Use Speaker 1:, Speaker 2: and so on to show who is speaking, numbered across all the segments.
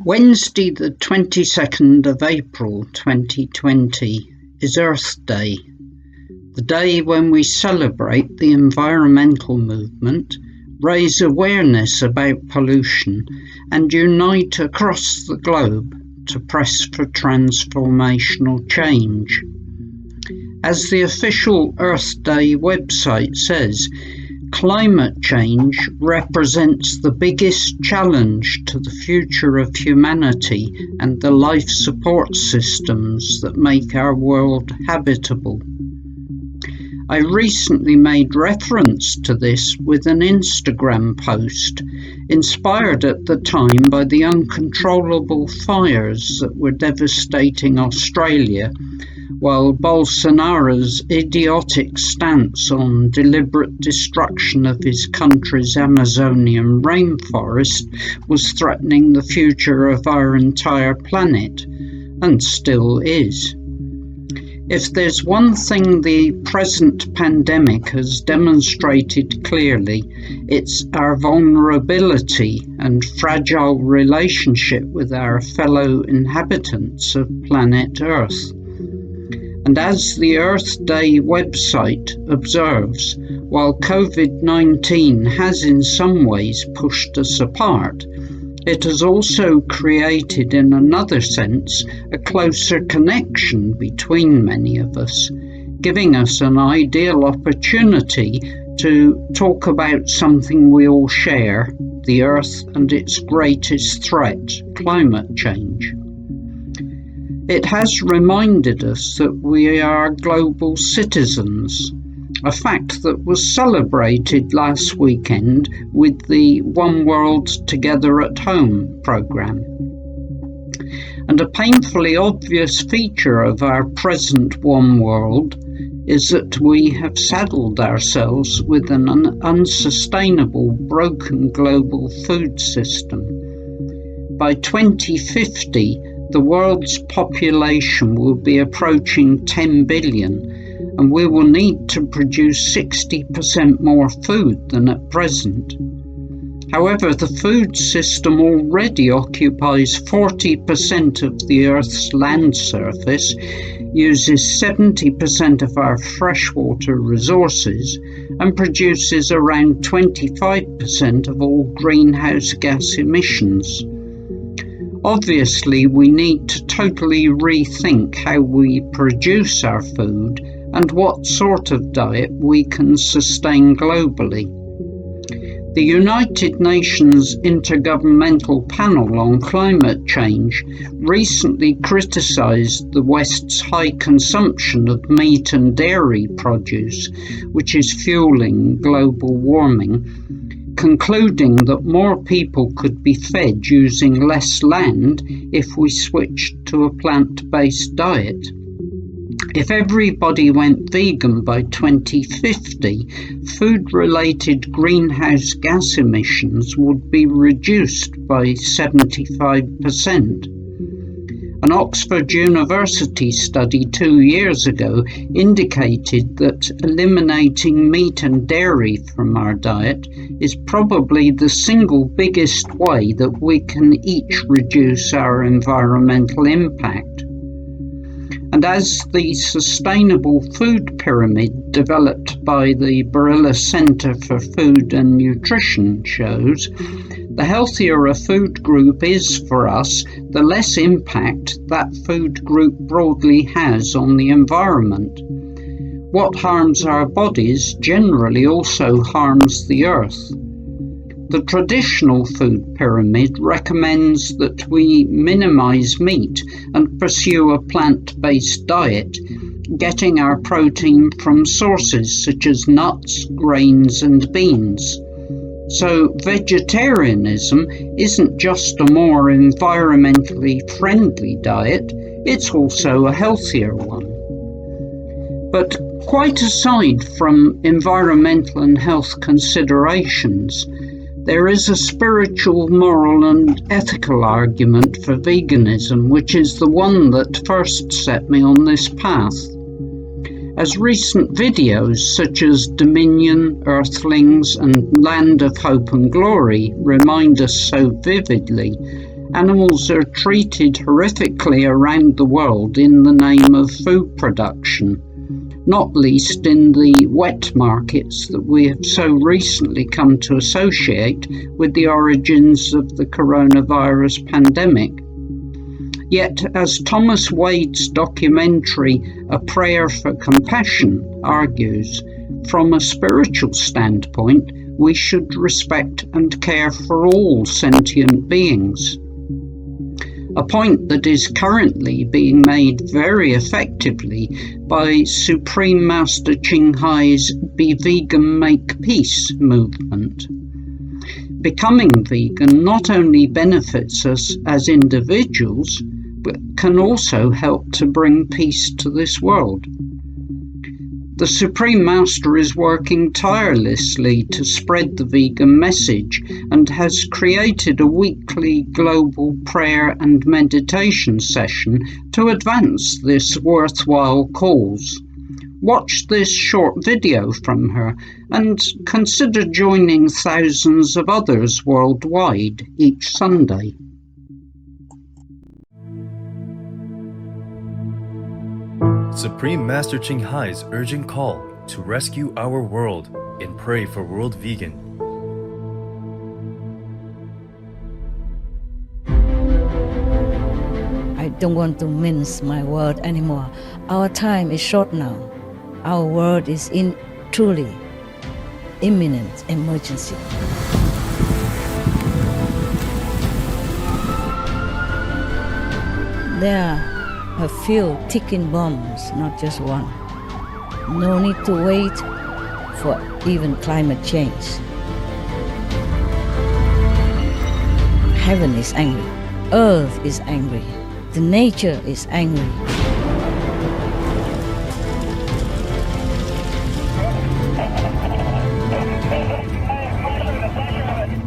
Speaker 1: Wednesday, the 22nd of April 2020, is Earth Day, the day when we celebrate the environmental movement, raise awareness about pollution, and unite across the globe to press for transformational change. As the official Earth Day website says, climate change represents the biggest challenge to the future of humanity and the life support systems that make our world habitable. I recently made reference to this with an Instagram post, inspired at the time by the uncontrollable fires that were devastating Australia, while Bolsonaro's idiotic stance on deliberate destruction of his country's Amazonian rainforest was threatening the future of our entire planet, and still is. If there's one thing the present pandemic has demonstrated clearly, it's our vulnerability and fragile relationship with our fellow inhabitants of planet Earth. And as the Earth Day website observes, while COVID-19 has in some ways pushed us apart, it has also created, in another sense, a closer connection between many of us, giving us an ideal opportunity to talk about something we all share, the Earth and its greatest threat, climate change. It has reminded us that we are global citizens, a fact that was celebrated last weekend with the One World Together at Home programme. And a painfully obvious feature of our present One World is that we have saddled ourselves with an unsustainable, broken global food system. By 2050, the world's population will be approaching 10 billion, and we will need to produce 60% more food than at present. However, the food system already occupies 40% of the Earth's land surface, uses 70% of our freshwater resources, and produces around 25% of all greenhouse gas emissions. Obviously, we need to totally rethink how we produce our food and what sort of diet we can sustain globally. The United Nations Intergovernmental Panel on Climate Change recently criticised the West's high consumption of meat and dairy produce, which is fueling global warming, concluding that more people could be fed using less land if we switched to a plant-based diet. If everybody went vegan by 2050, food-related greenhouse gas emissions would be reduced by 75%. An Oxford University study 2 years ago indicated that eliminating meat and dairy from our diet is probably the single biggest way that we can each reduce our environmental impact. And as the Sustainable Food Pyramid developed by the Barilla Center for Food and Nutrition shows, the healthier a food group is for us, the less impact that food group broadly has on the environment. What harms our bodies generally also harms the earth. The traditional food pyramid recommends that we minimize meat and pursue a plant-based diet, getting our protein from sources such as nuts, grains, and beans. So vegetarianism isn't just a more environmentally friendly diet, it's also a healthier one. But quite aside from environmental and health considerations, there is a spiritual, moral and ethical argument for veganism, which is the one that first set me on this path. As recent videos such as Dominion, Earthlings and Land of Hope and Glory remind us so vividly, Animals are treated horrifically around the world in the name of food production, not least in the wet markets that we have so recently come to associate with the origins of the coronavirus pandemic. Yet, as Thomas Wade's documentary A Prayer for Compassion argues, from a spiritual standpoint, we should respect and care for all sentient beings. A point that is currently being made very effectively by Supreme Master Ching Hai's Be Vegan, Make Peace movement. Becoming vegan not only benefits us as individuals, but can also help to bring peace to this world. The Supreme Master is working tirelessly to spread the vegan message and has created a weekly global prayer and meditation session to advance this worthwhile cause. Watch this short video from her and consider joining thousands of others worldwide each Sunday.
Speaker 2: Supreme Master Ching Hai's urgent call to rescue our world and pray for World Vegan.
Speaker 3: I don't want to mince my word anymore. Our time is short now. Our world is in truly imminent emergency. There are a few ticking bombs, not just one. No need to wait for even climate change. Heaven is angry. Earth is angry. The nature is angry.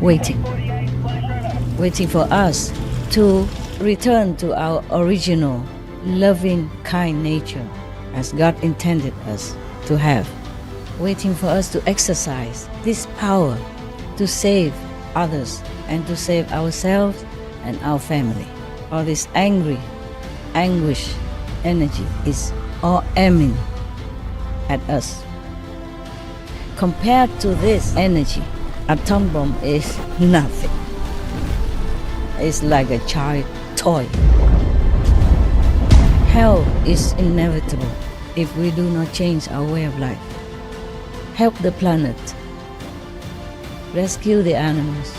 Speaker 3: Waiting for us to return to our original loving, kind nature as God intended us to have. Waiting for us to exercise this power to save others and to save ourselves and our family. All this anguish energy is all aiming at us. Compared to this energy, atom bomb is nothing. It's like a child toy. Hell is inevitable if we do not change our way of life. Help the planet. Rescue the animals.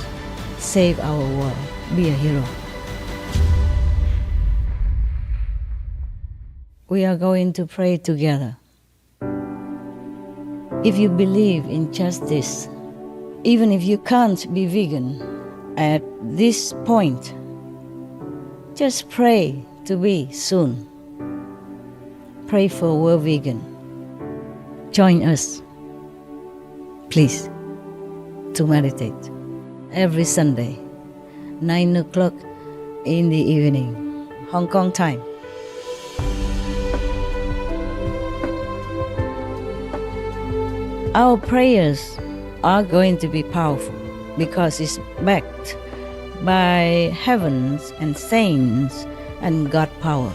Speaker 3: Save our world. Be a hero. We are going to pray together. If you believe in justice, even if you can't be vegan at this point, just pray to be soon. Pray for World Vegan. Join us, please, to meditate every Sunday, 9 o'clock in the evening, Hong Kong time. Our prayers are going to be powerful because it's backed by heavens and saints and God power.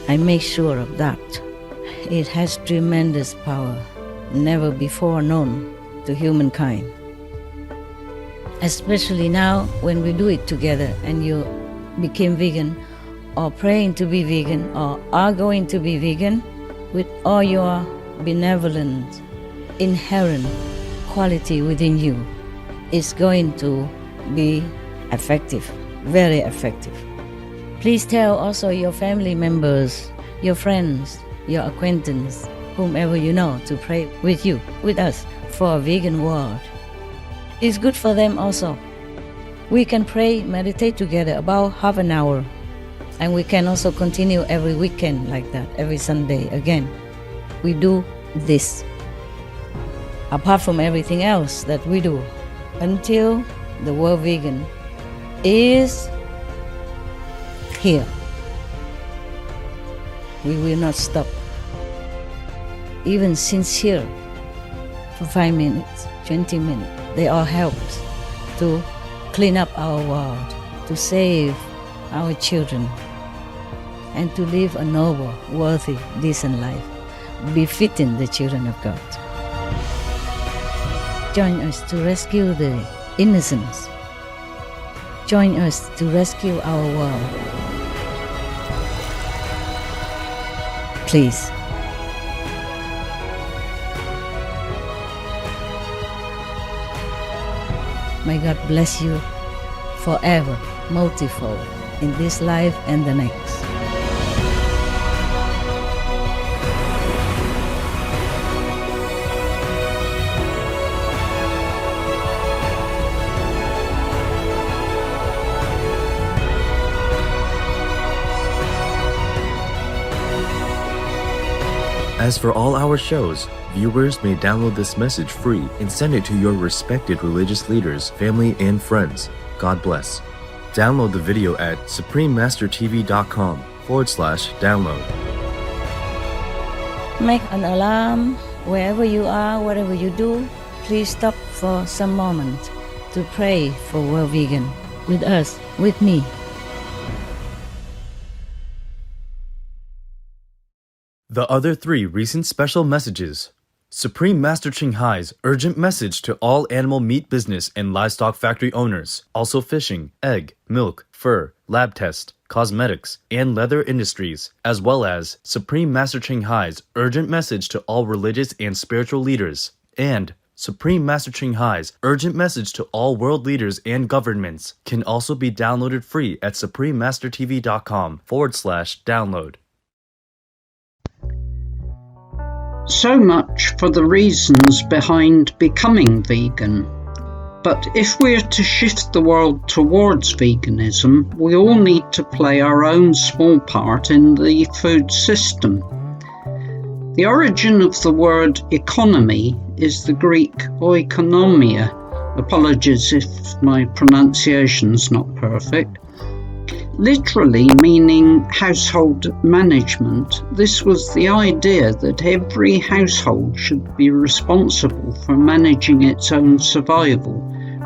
Speaker 3: I make sure of that. It has tremendous power, never before known to humankind. Especially now when we do it together and you became vegan or praying to be vegan or are going to be vegan with all your benevolent, inherent quality within you, is going to be effective, very effective. Please tell also your family members, your friends, your acquaintance, whomever you know, to pray with you, with us, for a vegan world. It's good for them also. We can pray, meditate together about half an hour, and we can also continue every weekend like that, every Sunday again. We do this, apart from everything else that we do, until the World Vegan is here. We will not stop. Even sincere for 5 minutes, 20 minutes, they all help to clean up our world, to save our children, and to live a noble, worthy, decent life, befitting the children of God. Join us to rescue the innocents. Join us to rescue our world. Please. May God bless you forever, multifold, in this life and the next.
Speaker 2: As for all our shows, viewers may download this message free and send it to your respected religious leaders, family, and friends. God bless. Download the video at suprememastertv.com/download.
Speaker 3: Make an alarm wherever you are, whatever you do. Please stop for some moment to pray for World Vegan with us, with me.
Speaker 2: The other 3 recent special messages. Supreme Master Ching Hai's urgent message to all animal meat business and livestock factory owners, also fishing, egg, milk, fur, lab test, cosmetics, and leather industries, as well as Supreme Master Ching Hai's urgent message to all religious and spiritual leaders, and Supreme Master Ching Hai's urgent message to all world leaders and governments can also be downloaded free at suprememastertv.com/download.
Speaker 1: So much for the reasons behind becoming vegan. But if we're to shift the world towards veganism, we all need to play our own small part in the food system. The origin of the word economy is the Greek oikonomia. Apologies if my pronunciation's not perfect. Literally meaning household management. This was the idea that every household should be responsible for managing its own survival,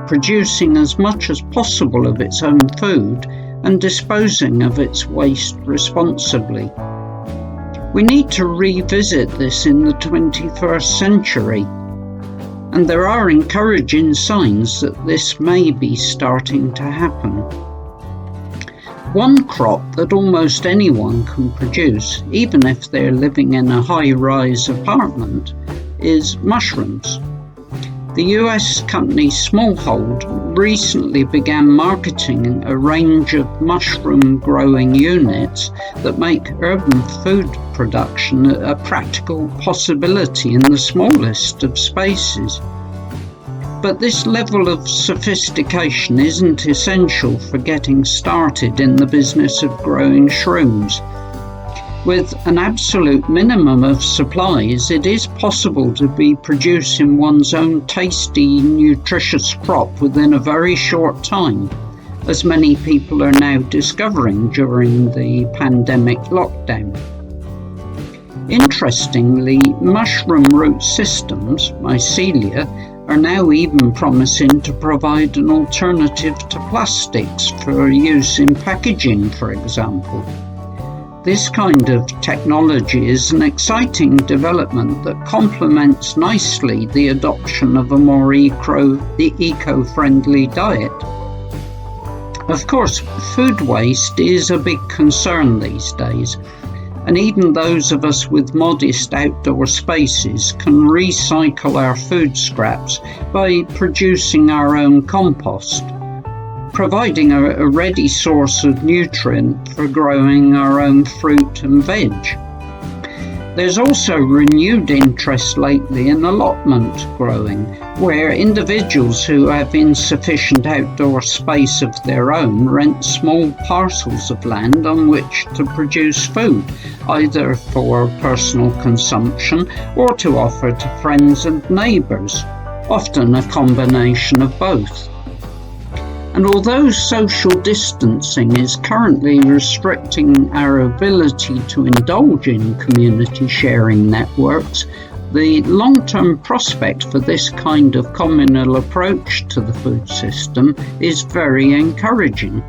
Speaker 1: producing as much as possible of its own food and disposing of its waste responsibly. We need to revisit this in the 21st century, and there are encouraging signs that this may be starting to happen. One crop that almost anyone can produce, even if they're living in a high-rise apartment, is mushrooms. The US company Smallhold recently began marketing a range of mushroom growing units that make urban food production a practical possibility in the smallest of spaces. But this level of sophistication isn't essential for getting started in the business of growing shrooms. With an absolute minimum of supplies, it is possible to be producing one's own tasty, nutritious crop within a very short time, as many people are now discovering during the pandemic lockdown. Interestingly, mushroom root systems, mycelia, are now even promising to provide an alternative to plastics for use in packaging, for example. This kind of technology is an exciting development that complements nicely the adoption of a more eco-friendly diet. Of course, food waste is a big concern these days, and even those of us with modest outdoor spaces can recycle our food scraps by producing our own compost, providing a ready source of nutrient for growing our own fruit and veg. There's also renewed interest lately in allotment growing, where individuals who have insufficient outdoor space of their own rent small parcels of land on which to produce food, either for personal consumption or to offer to friends and neighbours, often a combination of both. And although social distancing is currently restricting our ability to indulge in community sharing networks, the long-term prospect for this kind of communal approach to the food system is very encouraging.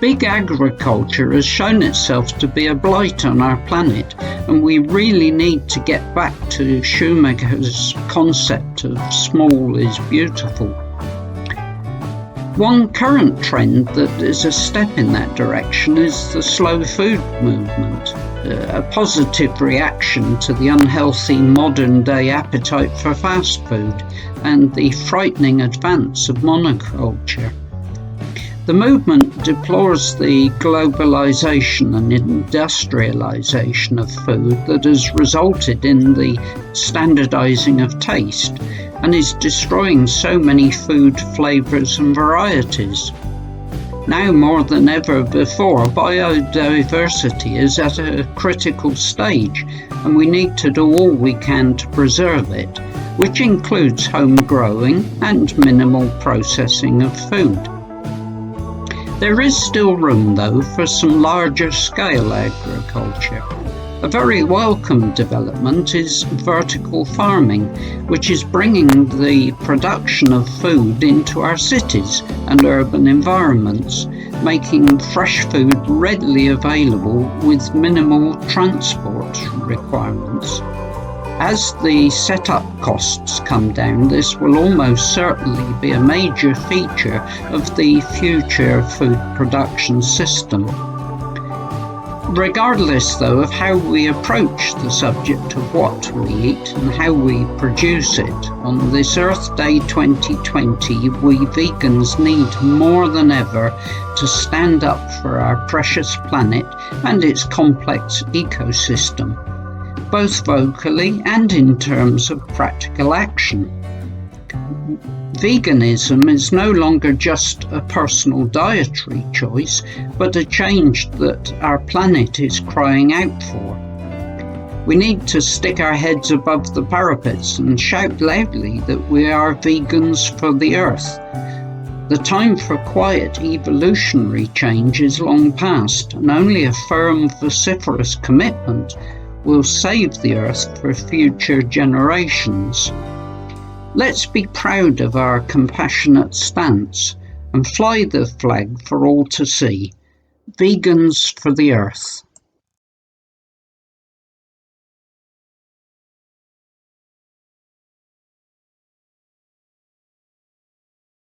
Speaker 1: Big agriculture has shown itself to be a blight on our planet, and we really need to get back to Schumacher's concept of small is beautiful. One current trend that is a step in that direction is the slow food movement, a positive reaction to the unhealthy modern-day appetite for fast food and the frightening advance of monoculture. The movement deplores the globalization and industrialization of food that has resulted in the standardizing of taste and is destroying so many food flavors and varieties. Now more than ever before, biodiversity is at a critical stage, and we need to do all we can to preserve it, which includes home growing and minimal processing of food. There is still room, though, for some larger scale agriculture. A very welcome development is vertical farming, which is bringing the production of food into our cities and urban environments, making fresh food readily available with minimal transport requirements. As the setup costs come down, this will almost certainly be a major feature of the future food production system. Regardless, though, of how we approach the subject of what we eat and how we produce it, on this Earth Day 2020, we vegans need more than ever to stand up for our precious planet and its complex ecosystem, both vocally and in terms of practical action. Veganism is no longer just a personal dietary choice, but a change that our planet is crying out for. We need to stick our heads above the parapets and shout loudly that we are vegans for the Earth. The time for quiet evolutionary change is long past, and only a firm, vociferous commitment will save the Earth for future generations. Let's be proud of our compassionate stance and fly the flag for all to see. Vegans for the Earth.